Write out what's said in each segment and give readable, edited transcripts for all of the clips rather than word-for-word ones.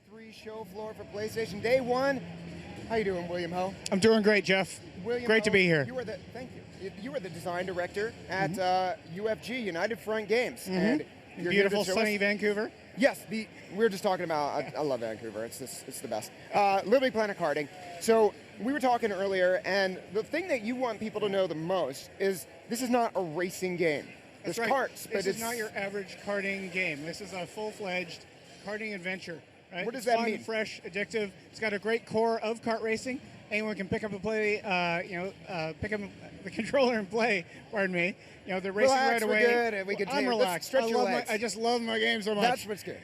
PS3 show floor for PlayStation Day 1. How you doing, William Ho? I'm doing great, Jeff. William great to be here. Thank you. You were the design director at UFG, United Front Games. And you're beautiful, sunny Vancouver. Yes, we were just talking about, I love Vancouver, it's the best. LittleBigPlanet Karting. So we were talking earlier, and the thing that you want people to know the most is this is not a racing game. There's That's right. carts, but this is not your average karting game. This is a full-fledged karting adventure. Right? What does that mean? Fun, fresh, addictive. It's got a great core of kart racing. Anyone can pick up and play, pick up the controller and play. Pardon me. You know, they're racing right away. We're good. We can I'm relaxed. Stretch your legs. I just love my game so much. That's what's good.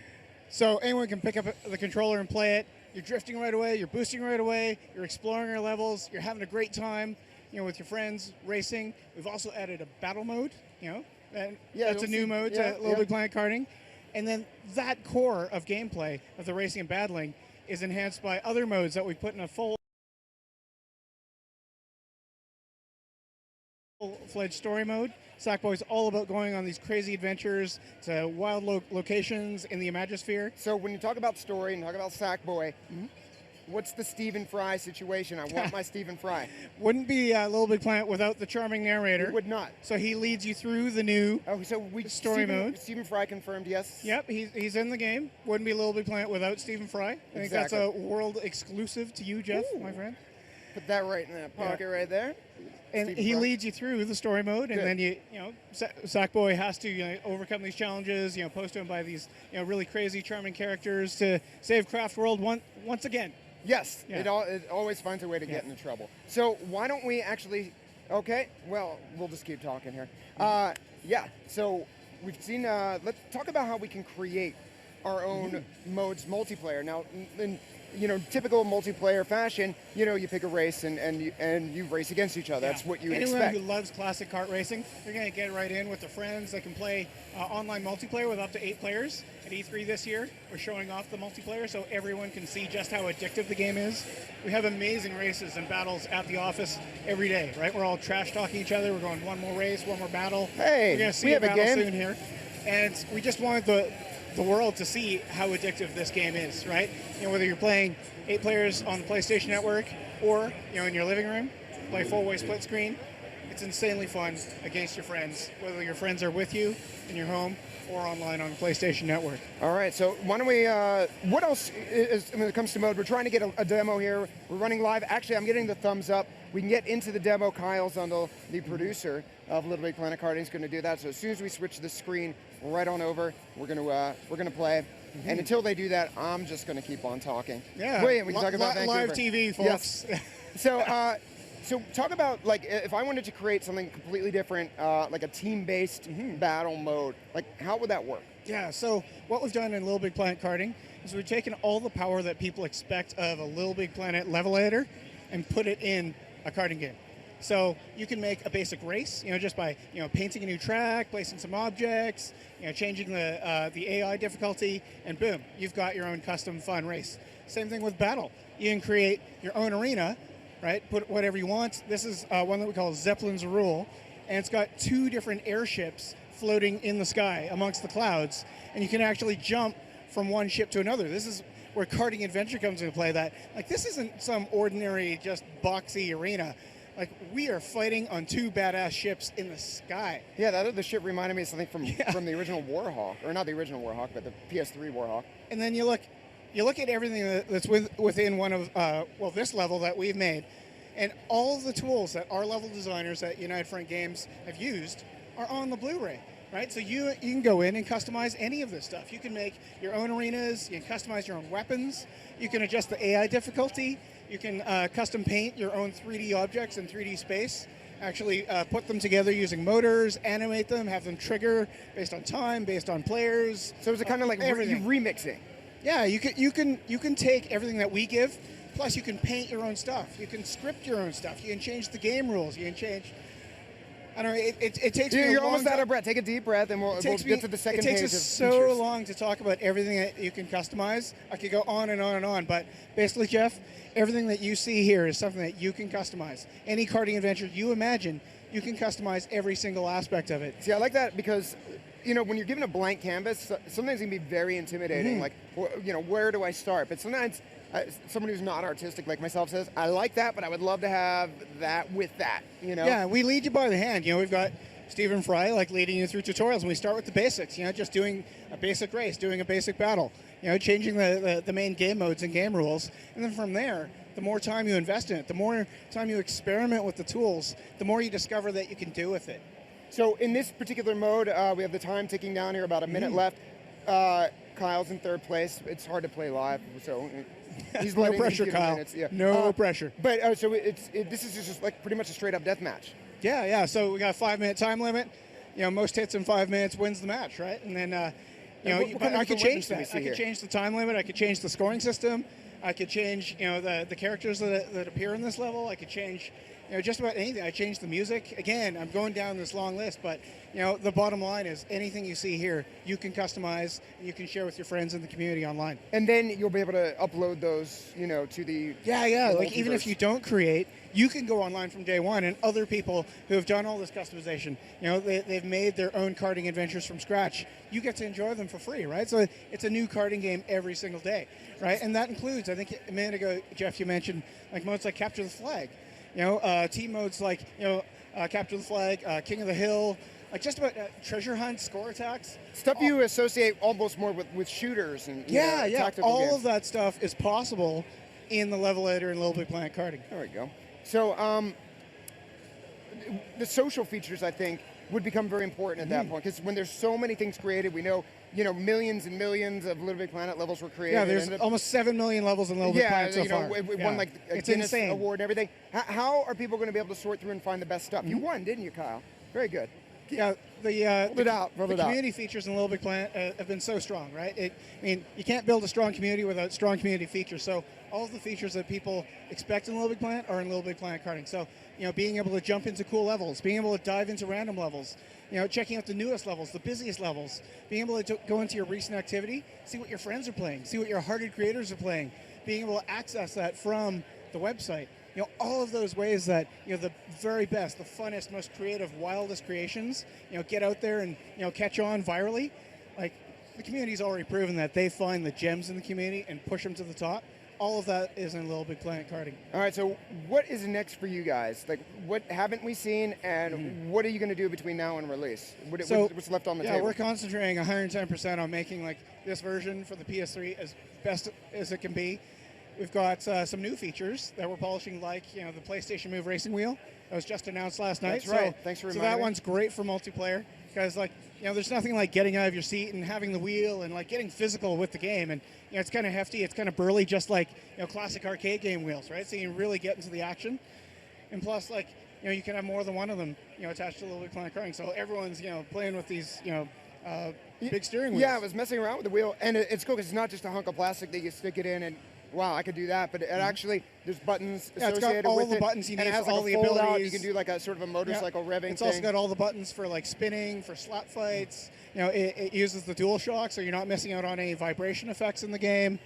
So anyone can pick up the controller and play it. You're drifting right away. You're boosting right away. You're exploring your levels. You're having a great time, with your friends racing. We've also added a battle mode. That's a new mode to LittleBigPlanet Karting. And then that core of gameplay of the racing and battling is enhanced by other modes that we put in a full-fledged story mode. Sackboy's all about going on these crazy adventures to wild locations in the Imagisphere. So when you talk about story and talk about Sackboy, what's the Stephen Fry situation? I want my Stephen Fry. Wouldn't be LittleBigPlanet without the charming narrator. It would not. So he leads you through the new story mode. Stephen Fry confirmed, yes? Yep, he's in the game. Wouldn't be LittleBigPlanet without Stephen Fry. I think that's a world exclusive to you, Jeff, my friend. Put that right in that pocket right there. And he leads you through the story mode, and then Sackboy has to overcome these challenges, posted him by these really crazy, charming characters to save Craft World once again. Yes, it always finds a way to get into trouble. So why don't we actually? Okay, well we'll just keep talking here. So we've seen. Let's talk about how we can create our own modes multiplayer. Now, in typical multiplayer fashion, you pick a race and you race against each other. That's what you expect. Anyone who loves classic kart racing, they're going to get right in with their friends. They can play online multiplayer with up to 8 players. At E3 this year, we're showing off the multiplayer so everyone can see just how addictive the game is. We have amazing races and battles at the office every day, right? We're all trash talking each other. We're going one more race, one more battle. Hey, we're going to see a battle soon here. And we just wanted the world to see how addictive this game is, right? Whether you're playing 8 players on the PlayStation Network or, in your living room, play full-way split screen, it's insanely fun against your friends, whether your friends are with you in your home or online on the PlayStation Network. All right, so why don't we, what else is, when it comes to mode, we're trying to get a demo here. We're running live. Actually, I'm getting the thumbs up. We can get into the demo. Kyle Zundel, the producer of LittleBigPlanet Karting, is going to do that. So as soon as we switch the screen right on over, we're going to play. And until they do that, I'm just going to keep on talking. Yeah, William, we can talk about Vancouver. Live TV, folks. Yes. So talk about, if I wanted to create something completely different, like a team-based battle mode, how would that work? Yeah, so what we've done in LittleBigPlanet Karting is we've taken all the power that people expect of a LittleBigPlanet level editor and put it in a karting game. So you can make a basic race, just by painting a new track, placing some objects, changing the AI difficulty, and boom, you've got your own custom fun race. Same thing with battle. You can create your own arena, right? Put whatever you want. This is one that we call Zeppelin's Rule, and it's got 2 different airships floating in the sky amongst the clouds, and you can actually jump from one ship to another. This is where karting adventure comes into play. That this isn't some ordinary just boxy arena. We are fighting on 2 badass ships in the sky. Yeah, that other ship reminded me of something from the original Warhawk, or not the original Warhawk, but the PS3 Warhawk. And then you look at everything that's within one of this level that we've made, and all of the tools that our level designers at United Front Games have used are on the Blu-ray, right? So you can go in and customize any of this stuff. You can make your own arenas, you can customize your own weapons, you can adjust the AI difficulty, you can custom paint your own 3D objects in 3D space, actually put them together using motors, animate them, have them trigger based on time, based on players. So is it kind of like remixing? Yeah, you can take everything that we give, plus you can paint your own stuff. You can script your own stuff. You can change the game rules. You can change. I don't know. It takes me. You're almost out of breath. Take a deep breath, and we'll get to the second page. It takes us so long to talk about everything that you can customize. I could go on and on and on, but basically, Jeff, everything that you see here is something that you can customize. Any karting adventure you imagine, you can customize every single aspect of it. See, I like that because when you're given a blank canvas, sometimes it can be very intimidating. Like, where do I start? But sometimes someone who's not artistic like myself says, I like that, but I would love to have that with that, Yeah, we lead you by the hand. We've got Stephen Fry leading you through tutorials, and we start with the basics, just doing a basic race, doing a basic battle, changing the main game modes and game rules. And then from there, the more time you invest in it, the more time you experiment with the tools, the more you discover that you can do with it. So in this particular mode, we have the time ticking down here, about a minute left. Kyle's in third place. It's hard to play live, so he's no pressure, Kyle. Yeah. No pressure. But so this is just like pretty much a straight up death match. Yeah. So we got a 5-minute time limit. Most hits in 5 minutes wins the match, right? And then I could change that. I could change the time limit. I could change the scoring system. I could change the characters that appear in this level. I could change just about anything. I changed the music. Again, I'm going down this long list, but the bottom line is anything you see here, you can customize and you can share with your friends in the community online. And then you'll be able to upload those, to the Like even if you don't create, you can go online from day one, and other people who have done all this customization, they've made their own karting adventures from scratch. You get to enjoy them for free, right? So it's a new karting game every single day, right? And that includes, I think a minute ago, Jeff, you mentioned modes like Capture the Flag. Team modes like Capture the Flag, King of the Hill, just about treasure hunt, score attacks. Stuff you associate almost more with shooters and tactical all games. of that stuff is possible in the level editor in LittleBigPlanet Karting. There we go. So the social features, I think, would become very important at that point, because when there's so many things created, we know millions and millions of LittleBigPlanet levels were created. Yeah, there's almost 7 million levels in LittleBigPlanet so far. It won like a Guinness Award and everything. How are people going to be able to sort through and find the best stuff? You won, didn't you, Kyle? Very good. Yeah, the community features in LittleBigPlanet have been so strong, right? You can't build a strong community without strong community features. So all of the features that people expect in LittleBigPlanet are in LittleBigPlanet Karting. So being able to jump into cool levels, being able to dive into random levels, checking out the newest levels, the busiest levels, being able to go into your recent activity, see what your friends are playing, see what your hearted creators are playing, being able to access that from the website. All of those ways that the very best, the funnest, most creative, wildest creations, get out there and catch on virally. Like, the community's already proven that they find the gems in the community and push them to the top. All of that is in LittleBigPlanet Karting. All right, so what is next for you guys? Like, what haven't we seen, and what are you going to do between now and release? What's left on the table? Yeah, we're concentrating 110% on making this version for the PS3 as best as it can be. We've got some new features that we're polishing, like the PlayStation Move racing wheel that was just announced last night. That's right. Thanks for reminding me. So that one's great for multiplayer, because there's nothing like getting out of your seat and having the wheel and getting physical with the game. And it's kind of hefty, it's kind of burly, just like classic arcade game wheels, right? So you can really get into the action. And plus, you can have more than one of them attached to LittleBigPlanet Karting. So everyone's playing with these big steering wheels. Yeah, I was messing around with the wheel, and it's cool because it's not just a hunk of plastic that you stick it in and. Wow, I could do that, but it actually, there's buttons associated with it. It's got all the buttons you need for all the abilities. You can do like a sort of a motorcycle revving It's also got all the buttons for spinning, for slap fights. It uses the DualShock, so you're not missing out on any vibration effects in the game.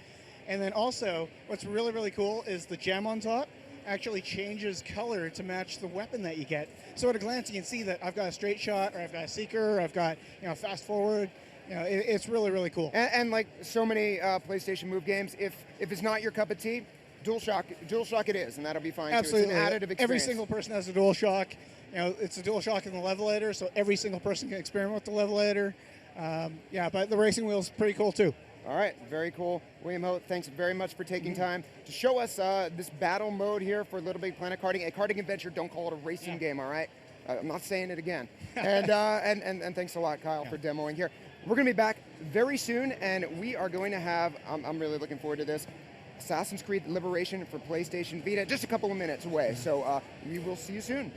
And then also, what's really, really cool is the gem on top actually changes color to match the weapon that you get. So at a glance, you can see that I've got a straight shot, or I've got a seeker, or I've got fast forward. It's really, really cool. And like so many PlayStation Move games, if it's not your cup of tea, DualShock it is, and that'll be fine. Absolutely. Too. It's an additive experience. Every single person has a DualShock. It's a DualShock in the level editor, so every single person can experiment with the level editor. But the racing wheel's pretty cool too. All right, very cool. William Ho, thanks very much for taking time to show us this battle mode here for LittleBigPlanet Karting, a karting adventure. Don't call it a racing game, all right? I'm not saying it again. And thanks a lot, Kyle, for demoing here. We're going to be back very soon, and we are going to have, I'm really looking forward to this, Assassin's Creed Liberation for PlayStation Vita, just a couple of minutes away. So we will see you soon.